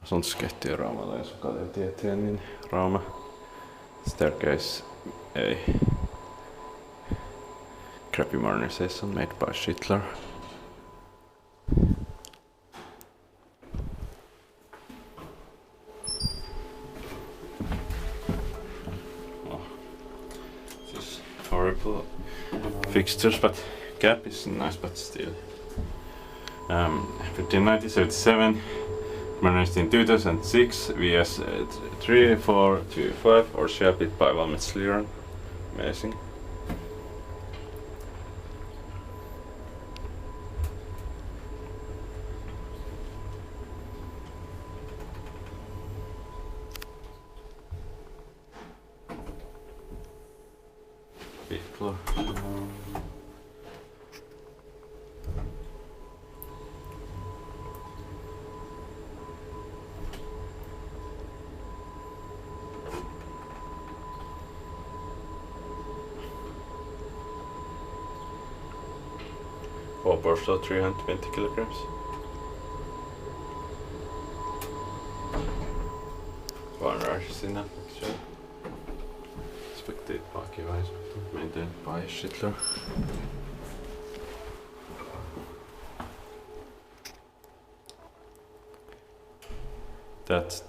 Sånt ska heti Raumalla Lensunkalliontieteen, niin Rauma. Staircase A. Crappy modernization made by Schindler. Oh, this is horrible fixtures, but gap is nice, but still. Written 1977, modernized in 2006, VS 3425, or shipped it by ValmetSchlieren. Amazing. Big floor. Also 320 kilograms. Varnars in actually. Spectate parking wise, maintained by Schindler. That's